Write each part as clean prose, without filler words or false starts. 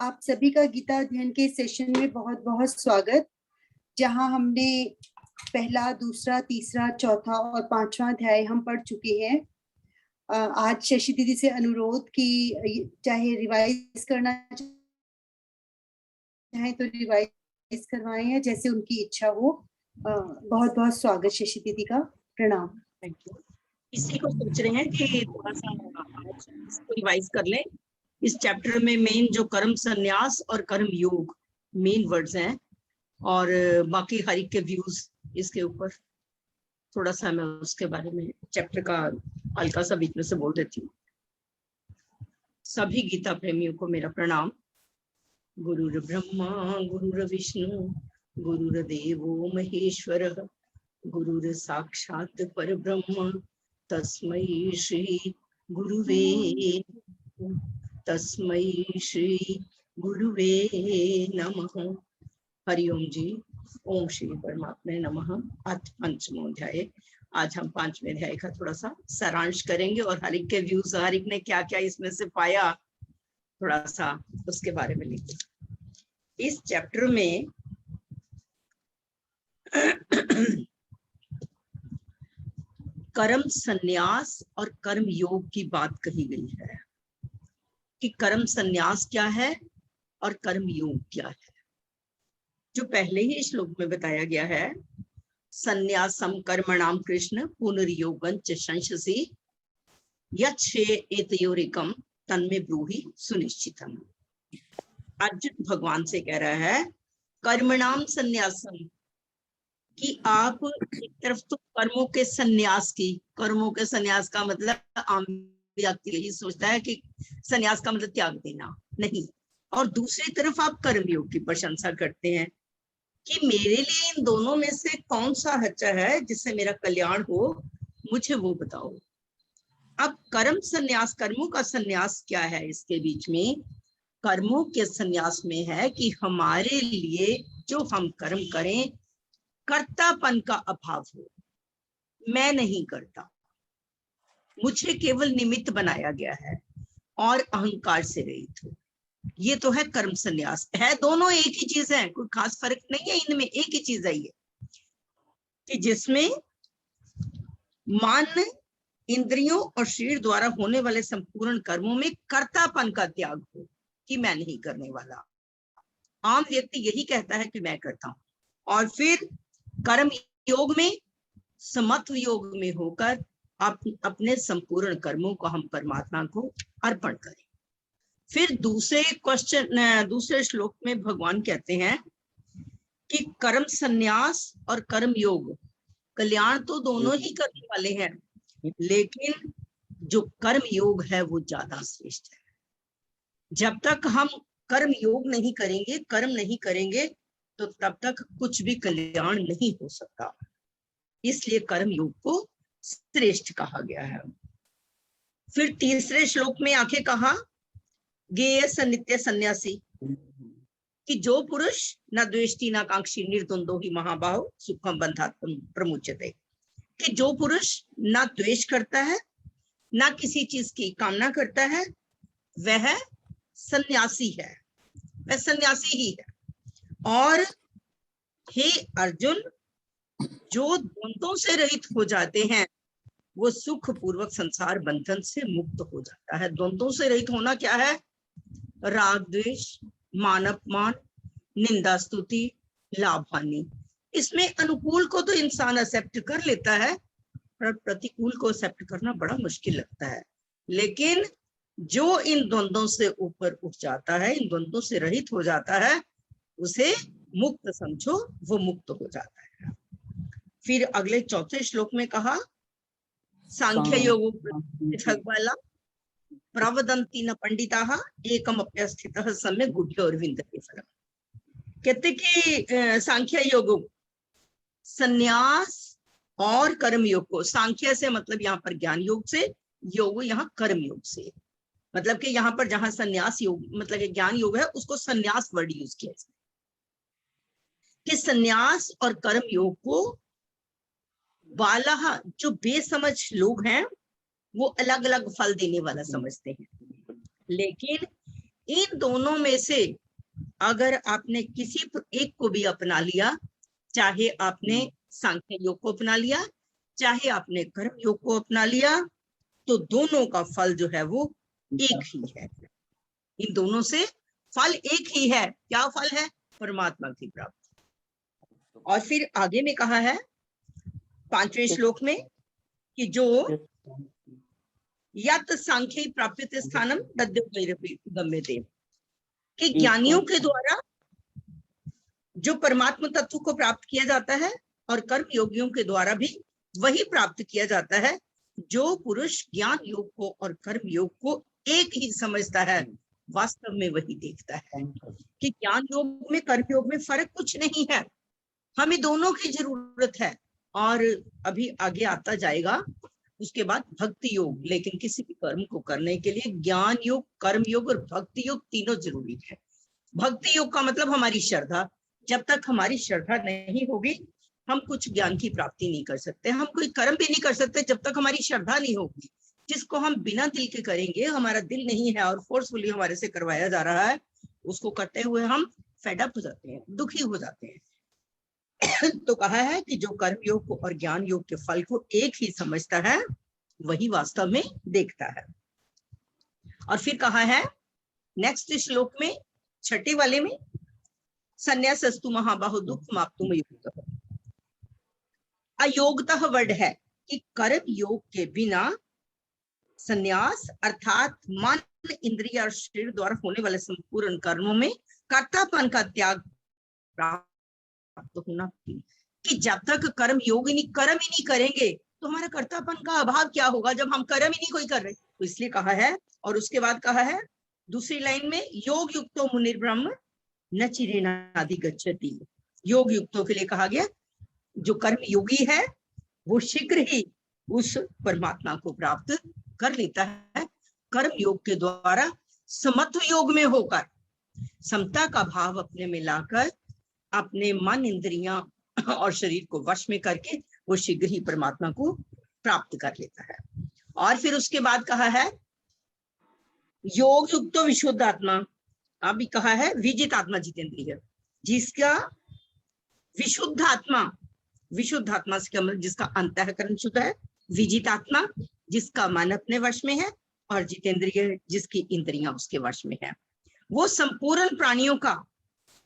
आप सभी का गीता अध्ययन के सेशन में बहुत बहुत स्वागत। जहां हमने पहला, दूसरा, तीसरा, चौथा और पांचवा अध्याय हम पढ़ चुके हैं। आज शशि दीदी से अनुरोध कि चाहे रिवाइज करना चाहे तो रिवाइज करवाएं या जैसे उनकी इच्छा हो। बहुत बहुत स्वागत शशि दीदी का। प्रणाम। Thank you. इसी को सोच रहे हैं कि थोड़ा सा आज इसको रिवाइज कर लें। इस चैप्टर में मेन जो कर्म संन्यास और कर्म योग मेन वर्ड्स हैं, और बाकी हर एक के व्यूज इसके ऊपर थोड़ा सा मैं उसके बारे में चैप्टर का हल्का सा बीच में से बोल देती हूँ। सभी गीता प्रेमियों को मेरा प्रणाम। गुरुर् ब्रह्मा गुरुर् विष्णु गुरुर्देवो महेश्वर गुरुर् साक्षात् परब्रह्म तस्मै श्री गुरुवे नमः। हरिओम जी। ओम श्री परमात्मे नमः। अथ पंचमो अध्याय। आज हम पांचवें अध्याय का थोड़ा सा सारांश करेंगे और हर एक के व्यूज, हर एक ने क्या क्या इसमें से पाया, थोड़ा सा उसके बारे में लिखें। इस चैप्टर में कर्म संन्यास और कर्म योग की बात कही गई है कि कर्म संन्यास क्या है और कर्म योग क्या है। जो पहले ही श्लोक में बताया गया है, संन्यासम कर्मणाम कृष्ण पुनर्योगं च संशसि यच्छे एतयोरिकम तन्मे ब्रूहि सुनिश्चितम। अर्जुन भगवान से कह रहा है कर्मणाम संन्यासम, कि आप एक तरफ तो कर्मों के संन्यास की, कर्मों के संन्यास का मतलब आम व्यक्ति यही सोचता है कि संन्यास का मतलब त्याग देना, नहीं। और दूसरी तरफ आप कर्मयोग की प्रशंसा करते हैं कि मेरे लिए इन दोनों में से कौन सा अच्छा है जिससे मेरा कल्याण हो, मुझे वो बताओ। अब कर्म संन्यास, कर्मों का संन्यास क्या है इसके बीच में? कर्मों के संन्यास में है कि हमारे लिए जो हम कर्म करें कर्तापन का अभाव हो। मैं नहीं करता, मुझे केवल निमित्त बनाया गया है और अहंकार से रहित हो। ये तो है कर्म संन्यास। है दोनों एक ही चीज है, कोई खास फर्क नहीं है इनमें, एक ही चीज है ये, कि जिसमें मन, इंद्रियों और शरीर द्वारा होने वाले संपूर्ण कर्मों में कर्तापन का त्याग हो कि मैं नहीं करने वाला। आम व्यक्ति यही कहता है कि मैं करता हूं। और फिर कर्म योग में, समत्व योग में होकर अपने संपूर्ण कर्मों को हम परमात्मा को अर्पण करें। फिर दूसरे श्लोक में भगवान कहते हैं कि कर्म संन्यास और कर्म योग, कल्याण तो दोनों ही करने वाले हैं, लेकिन जो कर्म योग है वो ज्यादा श्रेष्ठ है। जब तक हम कर्म योग नहीं करेंगे, कर्म नहीं करेंगे, तो तब तक कुछ भी कल्याण नहीं हो सकता। इसलिए कर्म योग को श्रेष्ठ कहा गया है। फिर तीसरे श्लोक में आके कहा गेय सन्नित्य सन्यासी, कि जो पुरुष न द्वेष्टि न कांक्षी निर्द्वंदो ही महाबाहो सुखम बंधात् प्रमुच्यते, कि जो पुरुष न द्वेष करता है न किसी चीज की कामना करता है, वह सन्यासी है, वह सन्यासी ही है। और हे अर्जुन, जो द्वंद्वों से रहित हो जाते हैं वो सुख पूर्वक संसार बंधन से मुक्त हो जाता है। द्वंद्वों से रहित होना क्या है? राग द्वेष, मान अपमान, निंदा स्तुति, लाभ हानि। इसमें अनुकूल को तो इंसान एक्सेप्ट कर लेता है, पर प्रतिकूल को एक्सेप्ट करना बड़ा मुश्किल लगता है। लेकिन जो इन द्वंद्वों से ऊपर उठ जाता है, इन द्वंद्वों से रहित हो जाता है, उसे मुक्त समझो, वो मुक्त हो जाता है। फिर अगले चौथे श्लोक में कहा सांख्य योग वाला प्रवदंती न पंडिताः एकम अप्यस्थितः सम्यक् गुह्यो विन्दते फलम्। कहते कि सांख्य योग, संन्यास और कर्म योग को, सांख्य से मतलब यहाँ पर ज्ञान योग से, योग यहाँ कर्म योग से, मतलब कि यहाँ पर जहां संन्यास योग मतलब ज्ञान योग है, उसको संन्यास वर्ड यूज किया कि संन्यास और कर्म योग को बाला, जो बेसमझ लोग हैं वो अलग अलग फल देने वाला समझते हैं, लेकिन इन दोनों में से अगर आपने किसी एक को भी अपना लिया, चाहे आपने सांख्य योग को अपना लिया, चाहे आपने कर्म योग को अपना लिया, तो दोनों का फल जो है वो एक ही है। इन दोनों से फल एक ही है। क्या फल है? परमात्मा की प्राप्ति। और फिर आगे में कहा है 5वें श्लोक में कि जो यत सांख्य प्राप्त स्थानम गम्यते, कि ज्ञानियों के द्वारा जो परमात्मा तत्व को प्राप्त किया जाता है और कर्म योगियों के द्वारा भी वही प्राप्त किया जाता है। जो पुरुष ज्ञान योग को और कर्म योग को एक ही समझता है, वास्तव में वही देखता है कि ज्ञान योग में कर्म योग में फर्क कुछ नहीं है, हमें दोनों की जरूरत है। और अभी आगे आता जाएगा उसके बाद भक्ति योग, लेकिन किसी भी कर्म को करने के लिए ज्ञान योग, कर्म योग और भक्ति योग तीनों जरूरी है। भक्ति योग का मतलब हमारी श्रद्धा। जब तक हमारी श्रद्धा नहीं होगी हम कुछ ज्ञान की प्राप्ति नहीं कर सकते, हम कोई कर्म भी नहीं कर सकते जब तक हमारी श्रद्धा नहीं होगी। जिसको हम बिना दिल के करेंगे, हमारा दिल नहीं है और फोर्सफुली हमारे से करवाया जा रहा है, उसको करते हुए हम फेड अप हो जाते हैं, दुखी हो जाते हैं। तो कहा है कि जो कर्म योग को और ज्ञान योग के फल को एक ही समझता है, वही वास्तव में देखता है। और फिर कहा है नेक्स्ट श्लोक में, 6 वाले में, संन्यासस्तु महाबाहो दुख माप्तुम युक्तः। अयोगतः वर्ड है कि कर्म योग के बिना संन्यास अर्थात मन, इंद्रिय और शरीर द्वारा होने वाले संपूर्ण कर्मों में कर्तापन का त्याग प्राप्त होना। कि जब तक कर्म योग कर्म ही नहीं करेंगे तो हमारा कर्तापन का अभाव क्या होगा, जब हम कर्म ही नहीं कोई कर रहे। तो इसलिए कहा है, और उसके बाद कहा है दूसरी लाइन में, योग युक्तो मुनिर्ब्रह्म न चिरेणादि गच्छति। योग युक्तों के लिए कहा गया जो कर्म योगी है वो शीघ्र ही उस परमात्मा को प्राप्त कर लेता है। कर्म योग के द्वारा समत्व योग में होकर, समता का भाव अपने में लाकर, अपने मन, इंद्रियां और शरीर को वश में करके वो शीघ्र ही परमात्मा को प्राप्त कर लेता है। और फिर उसके बाद कहा है योग युक्तो विशुद्ध आत्मा। अभी कहा है विजित आत्मा जितेंद्रिय, जिसका विशुद्ध आत्मा, विशुद्ध आत्मा से मतलब जिसका अंतःकरण शुद्ध है, विजित आत्मा जिसका मन अपने वश में है, और जितेंद्रिय जिसकी इंद्रियां उसके वश में है। वो संपूर्ण प्राणियों का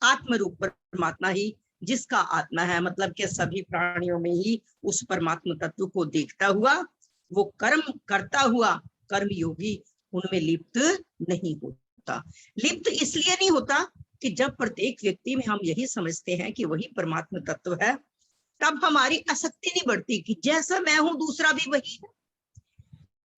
आत्म रूप परमात्मा ही जिसका आत्मा है, मतलब कि सभी प्राणियों में ही उस परमात्मा तत्व को देखता हुआ वो कर्म करता हुआ कर्म योगी उनमें लिप्त नहीं होता। लिप्त इसलिए नहीं होता कि जब प्रत्येक व्यक्ति में हम यही समझते हैं कि वही परमात्मा तत्व है, तब हमारी आसक्ति नहीं बढ़ती कि जैसा मैं हूं दूसरा भी वही है,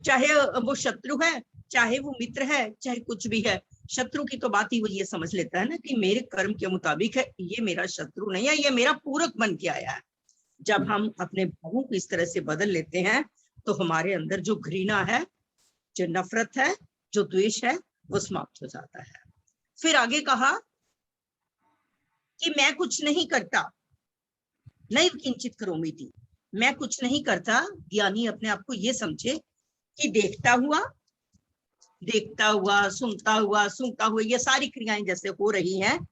चाहे वो शत्रु है, चाहे वो मित्र है, चाहे कुछ भी है। शत्रु की तो बात ही वो ये समझ लेता है ना कि मेरे कर्म के मुताबिक है, ये मेरा शत्रु नहीं है, ये मेरा पूरक बन के आया है। जब हम अपने भावों को इस तरह से बदल लेते हैं तो हमारे अंदर जो घृणा है, जो नफरत है, जो द्वेष है, वो समाप्त हो जाता है। फिर आगे कहा कि मैं कुछ नहीं करता, नैव किंचित करोमि इति। मैं कुछ नहीं करता, ज्ञानी अपने आप को ये समझे कि देखता हुआ, सुनता हुआ, ये सारी क्रियाएं जैसे हो रही हैं,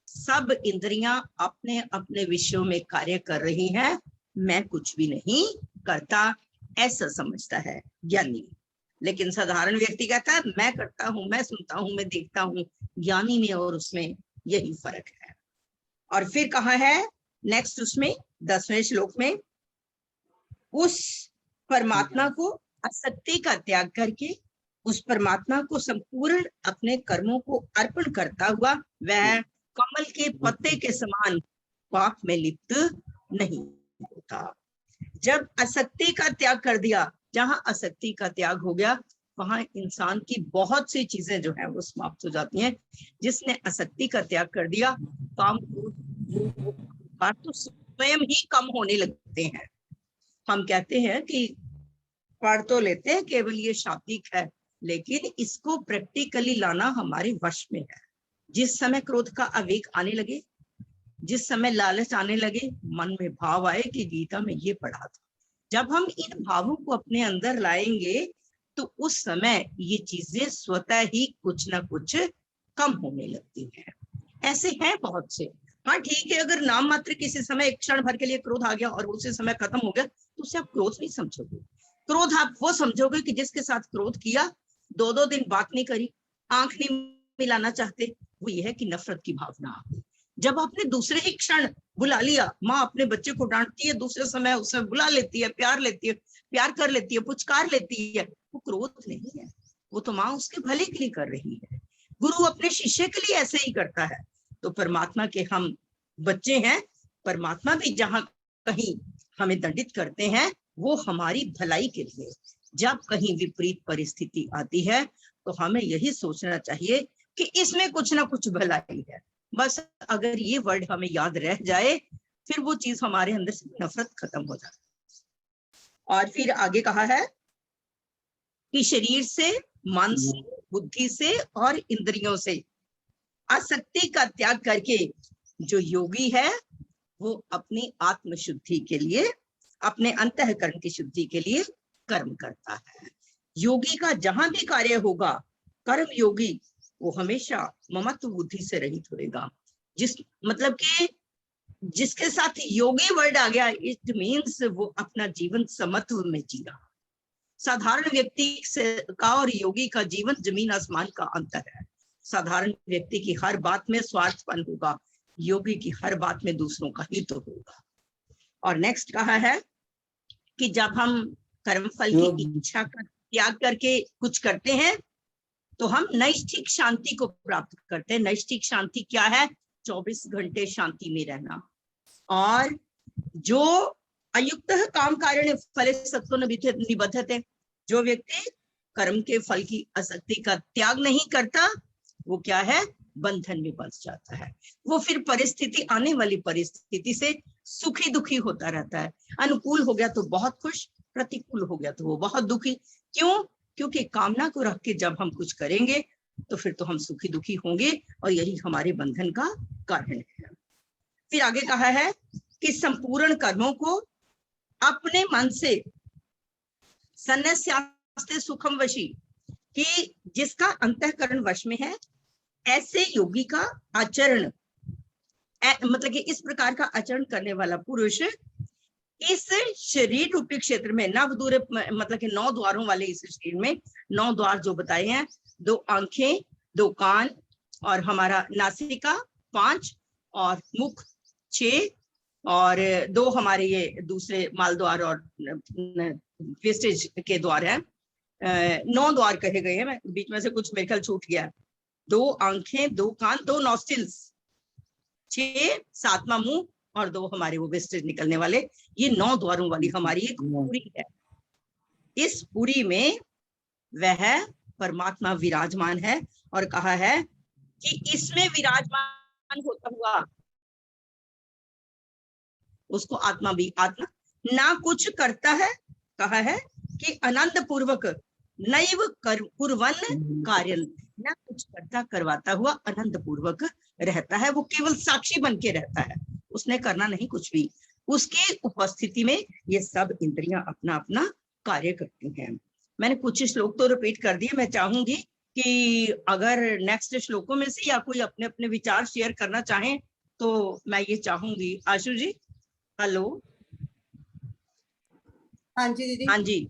सब इंद्रियां अपने अपने विषयों में कार्य कर रही हैं, मैं कुछ भी नहीं करता, ऐसा समझता है ज्ञानी। लेकिन साधारण व्यक्ति कहता है मैं करता हूं, मैं सुनता हूं, मैं देखता हूं। ज्ञानी में और उसमें यही फर्क है। और फिर कहा है नेक्स्ट उसमें 10वें श्लोक में, उस परमात्मा को आसक्ति का त्याग करके उस परमात्मा को संपूर्ण अपने कर्मों को अर्पण करता हुआ वह कमल के पत्ते के समान पाप में लिप्त नहीं होता। जब आसक्ति का त्याग कर दिया, जहां आसक्ति का त्याग हो गया वहां इंसान की बहुत सी चीजें जो है वो समाप्त हो जाती हैं। जिसने आसक्ति का त्याग कर दिया, काम तो स्वयं ही कम होने लगते हैं। हम कहते हैं कि पढ़ तो लेते हैं, केवल ये शाब्दिक है, लेकिन इसको प्रैक्टिकली लाना हमारे वश में है। जिस समय क्रोध का आवेग आने लगे, जिस समय लालच आने लगे, मन में भाव आए कि गीता में ये पढ़ा था, जब हम इन भावों को अपने अंदर लाएंगे तो उस समय ये चीजें स्वतः ही कुछ ना कुछ कम होने लगती हैं। ऐसे हैं बहुत से। हाँ ठीक है, अगर नाम मात्र किसी समय एक क्षण भर के लिए क्रोध आ गया और उसी समय खत्म हो गया तो उसे आप क्रोध नहीं समझोगे। क्रोध आप वो समझोगे कि जिसके साथ क्रोध किया, 2-2 दिन बात नहीं करी, आंख नहीं मिलाना चाहते, वो ये है कि नफरत की भावना आ गई। जब आपने दूसरे ही क्षण बुला लिया, माँ अपने बच्चे को डांटती है, दूसरे समय उसे बुला लेती है, प्यार कर लेती है, पुचकार लेती है, वो क्रोध नहीं है, वो तो माँ उसके भले के लिए कर रही है। गुरु अपने शिष्य के लिए ऐसे ही करता है। तो परमात्मा के हम बच्चे हैं, परमात्मा भी जहां कहीं हमें दंडित करते हैं वो हमारी भलाई के लिए। जब कहीं विपरीत परिस्थिति आती है तो हमें यही सोचना चाहिए कि इसमें कुछ ना कुछ भलाई है। बस अगर ये वर्ड हमें याद रह जाए, फिर वो चीज हमारे अंदर से नफरत खत्म हो जाती है। और फिर आगे कहा है कि शरीर से, मन से, बुद्धि से और इंद्रियों से आसक्ति का त्याग करके जो योगी है वो अपनी आत्म शुद्धि के लिए, अपने अंतःकरण की शुद्धि के लिए कर्म करता है। योगी का जहां भी कार्य होगा, कर्म योगी, वो हमेशा ममत्व बुद्धि से रहित होएगा। मतलब कि जिसके साथ योगी वर्ड आ गया, इट मीन्स वो अपना जीवन समत्व में जी रहा। साधारण व्यक्ति का और योगी का जीवन जमीन आसमान का अंतर है। साधारण व्यक्ति की हर बात में स्वार्थपन होगा, योगी की हर बात में दूसरों का हित होगा। और नेक्स्ट कहा है कि जब हम कर्मफल की इच्छा का त्याग करके कुछ करते हैं तो हम नैष्ठिक शांति को प्राप्त करते हैं। नैष्ठिक शांति क्या है? 24 घंटे शांति में रहना। और जो अयुक्त काम कारण फले सत्व निबद्धते, जो व्यक्ति कर्म के फल की आसक्ति का त्याग नहीं करता वो क्या है? बंधन में फंस जाता है। वो फिर परिस्थिति, आने वाली परिस्थिति से सुखी दुखी होता रहता है। अनुकूल हो गया तो बहुत खुश, प्रतिकूल हो गया तो वो बहुत दुखी। क्यों? क्योंकि कामना को रख के जब हम कुछ करेंगे तो फिर तो हम सुखी दुखी होंगे और यही हमारे बंधन का कारण है। फिर आगे कहा है कि संपूर्ण कर्मों को अपने मन से सन्न्यास्ते सुखम वशी, कि जिसका अंतःकरण वश में है, ऐसे योगी का आचरण, मतलब कि इस प्रकार का आचरण करने वाला पुरुष इस शरीर रूपी क्षेत्र में नवदूर, मतलब कि 9 द्वारों वाले इस शरीर में 9 द्वार जो बताए हैं, 2 आंखें, 2 कान और हमारा नासिका 5 और मुख 6 और 2 हमारे ये दूसरे माल द्वार और वेस्टेज के द्वार है। 9 द्वार कहे गए हैं, बीच में से कुछ मेरे ख्याल छूट गया। 2 आंखें, 2 कान, 2 नॉस्टिल्स, 6 7वां मुंह और 2 हमारे वो वेस्टेज निकलने वाले। ये 9 द्वारों वाली हमारी एक पुरी है। इस पुरी में वह परमात्मा विराजमान है और कहा है कि इसमें विराजमान होता हुआ उसको आत्मा भी, आत्मा ना कुछ करता है, कहा है कि आनंद पूर्वक नैव कुर्वन् कार्यं, ना कुछ करता करवाता हुआ आनंद पूर्वक रहता है। वो केवल साक्षी बन के रहता है, उसने करना नहीं कुछ भी। उसकी उपस्थिति में ये सब इंद्रियां अपना अपना कार्य करती हैं। मैंने कुछ श्लोक तो रिपीट कर दिए। मैं चाहूंगी कि अगर नेक्स्ट श्लोकों में से या कोई अपने अपने विचार शेयर करना चाहें तो मैं ये चाहूंगी। आशु जी, हेलो। हाँ जी दीदी। हाँ जी,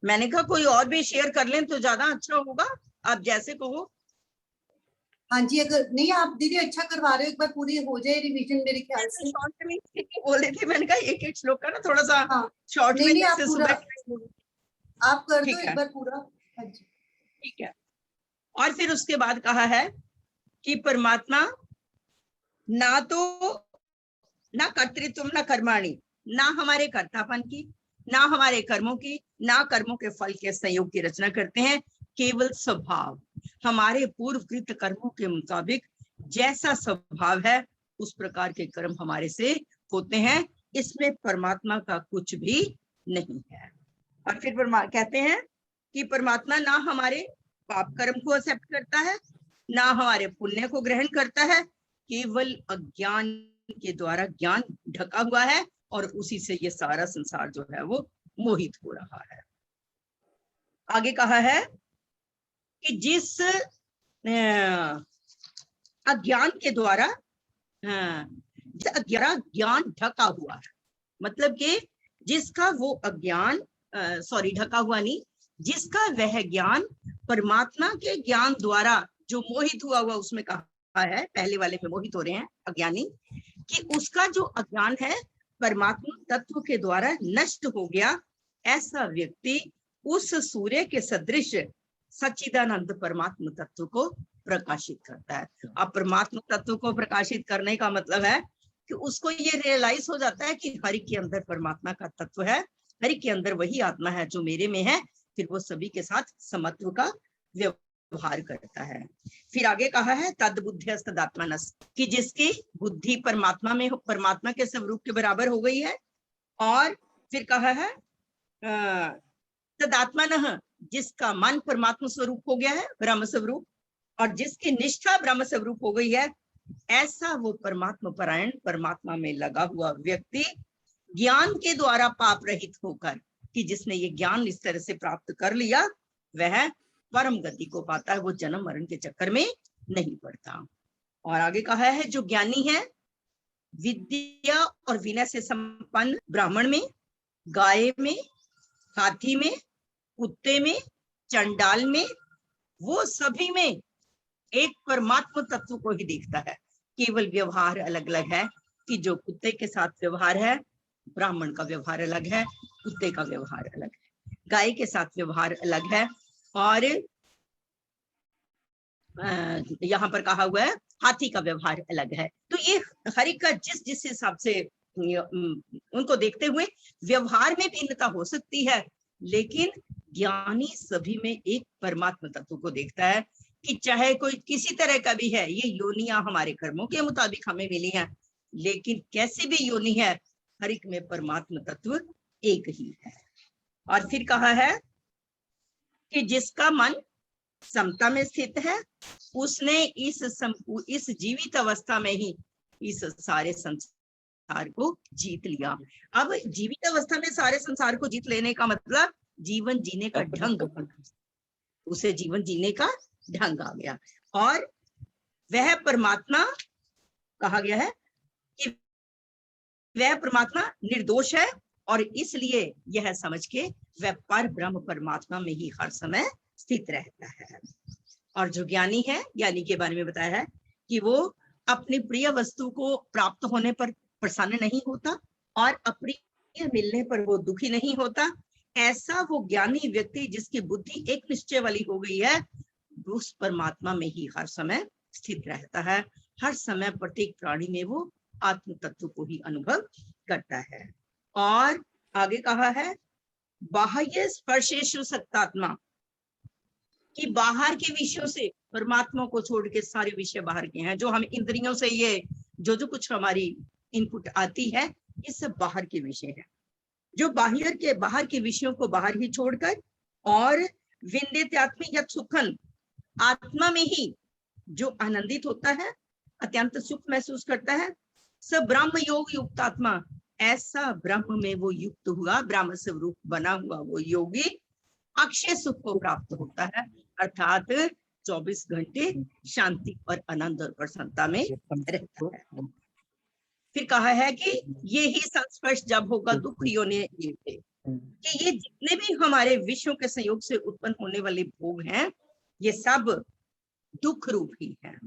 मैंने कहा कोई और भी शेयर कर लें तो ज्यादा अच्छा होगा, आप जैसे कहो। हाँ जी, अगर नहीं आप दीदी अच्छा करवा रहे हो, एक बार पूरी हो जाए रिवीजन मेरे ख्याल से। शॉर्ट में बोल रही थी, मैंने कहा एक श्लोक का ना थोड़ा सा शॉर्ट में, आप पूरा आप कर दो एक बार पूरा। हाँ जी ठीक है। और फिर उसके बाद कहा है कि परमात्मा ना तो ना कर्तृत्व ना कर्माणी, ना हमारे कर्तापन की, ना हमारे कर्मों की, ना कर्मों के फल के संयोग की रचना करते हैं। केवल स्वभाव, हमारे पूर्वकृत कर्मों के मुताबिक जैसा स्वभाव है उस प्रकार के कर्म हमारे से होते हैं। इसमें परमात्मा का कुछ भी नहीं है। और फिर कहते हैं कि परमात्मा ना हमारे पाप कर्म को एक्सेप्ट करता है, ना हमारे पुण्य को ग्रहण करता है। केवल अज्ञान के द्वारा ज्ञान ढका हुआ है और उसी से ये सारा संसार जो है वो मोहित हो रहा है। आगे कहा है कि जिस अज्ञान के द्वारा ज्ञान ढका हुआ है, मतलब कि जिसका वो अज्ञान ढका हुआ नहीं, जिसका वह ज्ञान परमात्मा के ज्ञान द्वारा जो मोहित हुआ उसमें कहा है, पहले वाले में मोहित हो रहे हैं अज्ञानी, कि उसका जो अज्ञान है परमात्मा तत्व के द्वारा नष्ट हो गया। ऐसा व्यक्ति उस सूर्य के सदृश सच्चिदानंद परमात्मा तत्व को प्रकाशित करता है। अब परमात्मा तत्व को प्रकाशित करने का मतलब है कि उसको ये रियलाइज हो जाता है कि हरि के अंदर परमात्मा का तत्व है, हरि के अंदर वही आत्मा है जो मेरे में है। फिर वो सभी के साथ समत्व का व्यवहार करता है। फिर आगे कहा है तद बुद्धिस्तदात्मनस्, कि जिसकी बुद्धि परमात्मा में, परमात्मा के स्वरूप के बराबर हो गई है। और फिर कहा है तदात्मनः, जिसका मन परमात्मा स्वरूप हो गया है, ब्रह्म स्वरूप, और जिसकी निष्ठा ब्रह्म स्वरूप हो गई है। ऐसा वो परमात्मा परायण, परमात्मा में लगा हुआ व्यक्ति ज्ञान के द्वारा पाप रहित होकर, कि जिसने ये ज्ञान इस तरह से प्राप्त कर लिया, वह परम गति को पाता है, वो जन्म मरण के चक्कर में नहीं पड़ता। और आगे कहा है जो ज्ञानी है विद्या और विनय से संपन्न ब्राह्मण में, गाय में, हाथी में, कुत्ते में, चंडाल में, वो सभी में एक परमात्मा तत्व को ही देखता है। केवल व्यवहार अलग अलग है, कि जो कुत्ते के साथ व्यवहार है, ब्राह्मण का व्यवहार अलग है, कुत्ते का व्यवहार अलग है, गाय के साथ व्यवहार अलग है, और यहाँ पर कहा हुआ है हाथी का व्यवहार अलग है। तो ये हरि का जिस जिस हिसाब से उनको देखते हुए व्यवहार में भिन्नता हो सकती है, लेकिन ज्ञानी सभी में एक परमात्मा तत्व को देखता है, कि चाहे कोई किसी तरह का भी है, ये योनियां हमारे कर्मों के मुताबिक हमें मिली हैं, लेकिन कैसी भी योनि है, हर एक में परमात्मा तत्व एक ही है। और फिर कहा है कि जिसका मन समता में स्थित है, उसने इस जीवित अवस्था में ही इस सारे संसार को जीत लिया। अब जीवित अवस्था में सारे संसार को जीत लेने का मतलब जीवन जीने का ढंग, उसे जीवन जीने का ढंग आ गया। और वह परमात्मा कहा गया है कि वह परमात्मा निर्दोष है, और इसलिए यह समझ के वह पर ब्रह्म परमात्मा में ही हर समय स्थित रहता है। और जो ज्ञानी है, ज्ञानी के बारे में बताया है कि वो अपनी प्रिय वस्तु को प्राप्त होने पर प्रसन्न नहीं होता, और अप्रिय मिलने पर वो दुखी नहीं होता। ऐसा वो ज्ञानी व्यक्ति जिसकी बुद्धि एक निश्चय वाली हो गई है, उस परमात्मा में ही हर समय स्थित रहता है। हर समय प्रत्येक प्राणी में वो आत्म तत्व को ही अनुभव करता है। और आगे कहा है बाह्य स्पर्शेषु सत्तात्मा, कि बाहर के विषयों से, परमात्मा को छोड़ के सारे विषय बाहर के हैं, जो हम इंद्रियों से ये जो कुछ हमारी इनपुट आती है, ये सब बाहर के विषय है। जो बाहर के विषयों को बाहर ही छोड़कर, और विंदित्यात्मी यत् सुखन, आत्मा में ही जो आनंदित होता है, अत्यंत सुख महसूस करता है, स ब्रह्म योग युक्त आत्मा, ऐसा ब्रह्म में वो युक्त हुआ, ब्रह्म स्वरूप बना हुआ वो योगी अक्षय सुख को प्राप्त होता है, अर्थात 24 घंटे शांति और आनंद और प्रसन्नता में रहता है। फिर कहा है कि ये ही संस्पर्श जब होगा दुख योनि, कि ये जितने भी हमारे विषयों के संयोग से उत्पन्न होने वाले भोग हैं, ये सब दुख रूप ही हैं,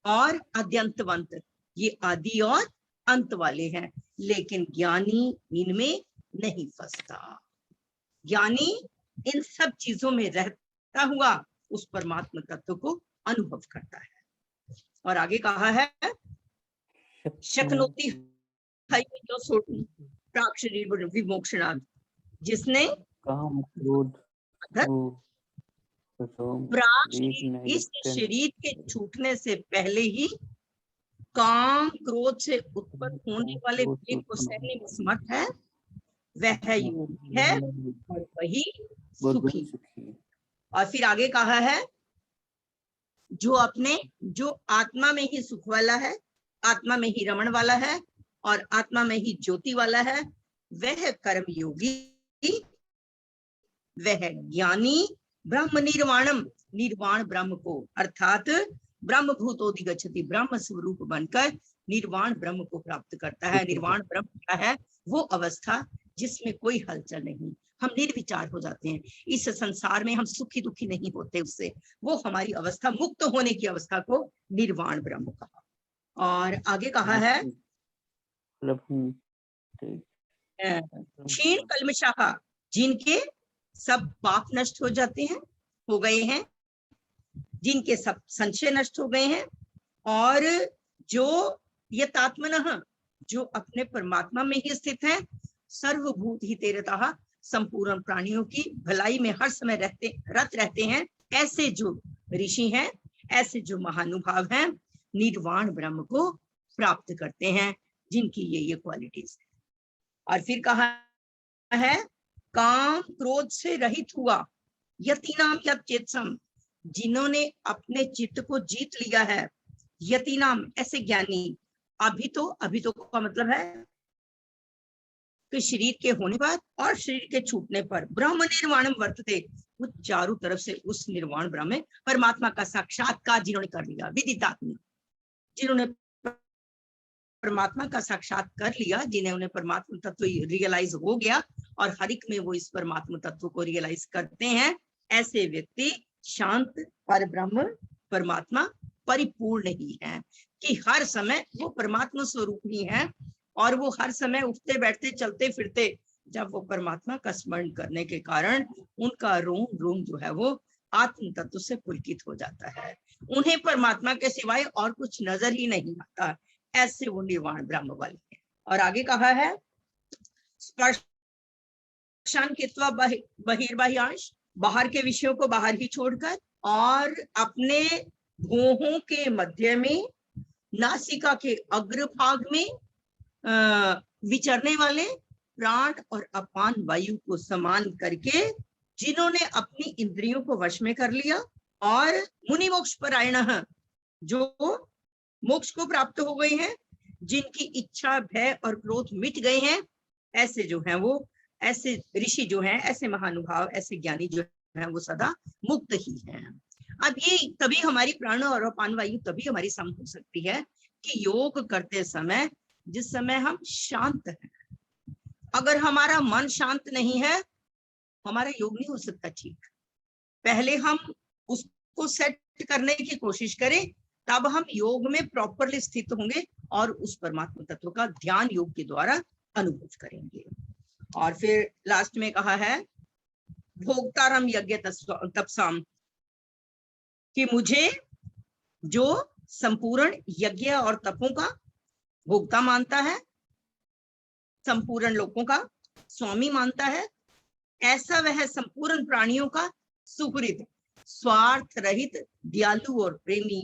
और अद्यंतवंत, ये आदि और अंत वाले हैं। लेकिन ज्ञानी इनमें नहीं फंसता। ज्ञानी इन सब चीजों में रहता हुआ उस परमात्मा तत्व को अनुभव करता है। और आगे कहा है शक्नोति विमोक्षणार्थ, जिसने इस शरीर के छूटने से पहले ही काम क्रोध से उत्पन्न होने वाले वेग को सहने में समर्थ है, वह योगी है और वही सुखी। और फिर आगे कहा है जो आत्मा में ही सुख वाला है, आत्मा में ही रमण वाला है, और आत्मा में ही ज्योति वाला है, वह कर्म योगी, वह ज्ञानी ब्रह्म निर्वाणम, निर्वाण ब्रह्म को, अर्थात ब्रह्म भूतोधिगच्छति, ब्रह्म स्वरूप बनकर निर्वाण ब्रह्म को प्राप्त करता है। निर्वाण ब्रह्म क्या है? वो अवस्था जिसमें कोई हलचल नहीं, हम निर्विचार हो जाते हैं। इस संसार में हम सुखी दुखी नहीं होते उससे, वो हमारी अवस्था, मुक्त होने की अवस्था को निर्वाण ब्रह्म कहा। और आगे कहा है क्षीण कल्मषाः, जिनके सब पाप नष्ट हो जाते हैं, हो गए हैं, जिनके सब संशय नष्ट हो गए हैं, और जो यतात्मनः, जो अपने परमात्मा में ही स्थित है, सर्वभूत हितेरतः, संपूर्ण प्राणियों की भलाई में हर समय रत रहते हैं, ऐसे जो ऋषि हैं, ऐसे जो महानुभाव हैं, निर्वाण ब्रह्म को प्राप्त करते हैं, जिनकी ये क्वालिटीज है। और फिर कहा है काम क्रोध से रहित हुआ, यतीनाम यतचेतसम, जिन्होंने अपने चित्त को जीत लिया है, यतीनाम ऐसे ज्ञानी, अभी तो का मतलब है कि शरीर के होने पर और शरीर के छूटने पर ब्रह्म निर्वाणम वर्तते, वो चारों तरफ से उस निर्वाण ब्रह्म परमात्मा का साक्षात्कार जिन्होंने कर लिया, विदितात्मा, जिन्होंने परमात्मा का साक्षात कर लिया, जिन्हें उन्हें परमात्मा तत्व रियलाइज हो गया और हर एक में वो इस परमात्मा तत्व को रियलाइज करते हैं, ऐसे व्यक्ति शांत पर ब्रह्म परमात्मा परिपूर्ण ही है, कि हर समय वो परमात्मा स्वरूप ही है, और वो हर समय उठते बैठते चलते फिरते, जब वो परमात्मा का स्मरण करने के कारण उनका रोम रोम जो है वो आत्म तत्व से पुलकित हो जाता है, उन्हें परमात्मा के सिवाय और कुछ नजर ही नहीं आता, ऐसे वो निर्वाण ब्रह्म वाले हैं। और आगे कहा है स्पर्शान कृत्वा बहिर्बाह्यांश, बाहर के विषयों को बाहर ही छोड़कर, और अपने भौहों के मध्य में, नासिका के अग्रभाग में विचरने वाले प्राण और अपान वायु को समान करके, जिन्होंने अपनी इंद्रियों को वश में कर लिया, और मुनि मोक्ष परायणः, जो मोक्ष को प्राप्त हो गए हैं, जिनकी इच्छा भय और क्रोध मिट गए हैं, ऐसे जो हैं वो, ऐसे ऋषि जो हैं, ऐसे महानुभाव, ऐसे ज्ञानी जो हैं, वो सदा मुक्त ही हैं। अब ये तभी हमारी प्राण और अपान वायु तभी हमारी सम हो सकती है कि योग करते समय, जिस समय हम शांत हैं। अगर हमारा मन शांत नहीं है, हमारा योग नहीं हो सकता ठीक। पहले हम उसको सेट करने की कोशिश करें, तब हम योग में प्रॉपरली स्थित होंगे और उस परमात्मा तत्व का ध्यान योग के द्वारा अनुभव करेंगे। और फिर लास्ट में कहा है भोक्तारम यज्ञ तपसाम, कि मुझे जो संपूर्ण यज्ञ और तपों का भोक्ता मानता है, संपूर्ण लोगों का स्वामी मानता है, ऐसा वह संपूर्ण प्राणियों का सुहृद, स्वार्थ रहित, दयालु और प्रेमी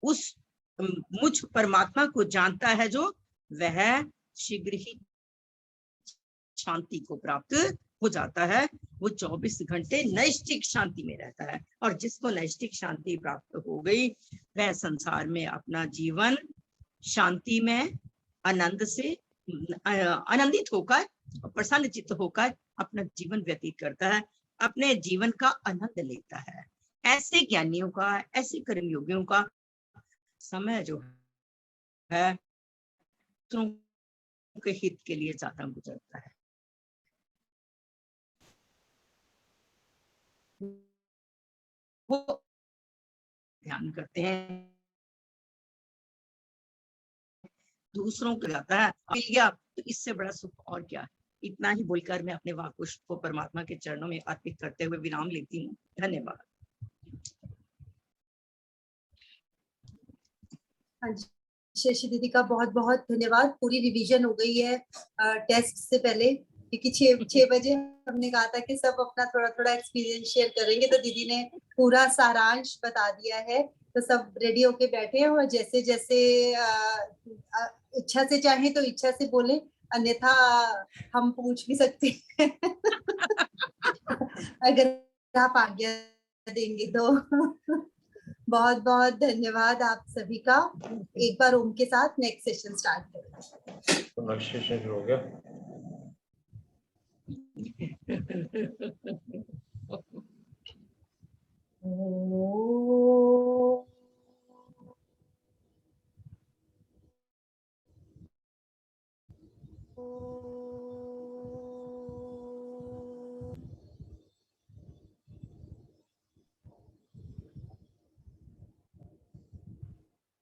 उस मुझ परमात्मा को जानता है, जो वह शीघ्र ही शांति को प्राप्त हो जाता है। वो 24 घंटे नैष्ठिक शांति में रहता है, और जिसको नैष्ठिक शांति प्राप्त हो गई, वह संसार में अपना जीवन शांति में आनंद से आनंदित होकर, प्रसन्न चित्त होकर अपना जीवन व्यतीत करता है, अपने जीवन का आनंद लेता है। ऐसे ज्ञानियों का, ऐसे कर्मयोगियों का समय जो है दूसरों के हित के लिए ज्यादा गुजरता है। वो ध्यान करते हैं, दूसरों को जाता है, मिल गया तो इससे बड़ा सुख और क्या है। इतना ही बोलकर मैं अपने वाकुश को परमात्मा के चरणों में अर्पित करते हुए विराम लेती हूँ। धन्यवाद। हाँ जी, शशि दीदी का बहुत बहुत धन्यवाद। पूरी रिवीजन हो गई है टेस्ट से पहले, क्योंकि 6 बजे हमने कहा था कि सब अपना थोड़ा थोड़ा एक्सपीरियंस शेयर करेंगे, तो दीदी ने पूरा सारांश बता दिया है, तो सब रेडी होके बैठे हैं, और जैसे जैसे इच्छा से चाहे तो इच्छा से बोले, अन्यथा हम पूछ भी सकते हैं अगर आप आज्ञा देंगे तो। बहुत बहुत धन्यवाद आप सभी का। एक बार ओम के साथ नेक्स्ट सेशन स्टार्ट करें। तो नेक्स्ट सेशन हो गया। ओम।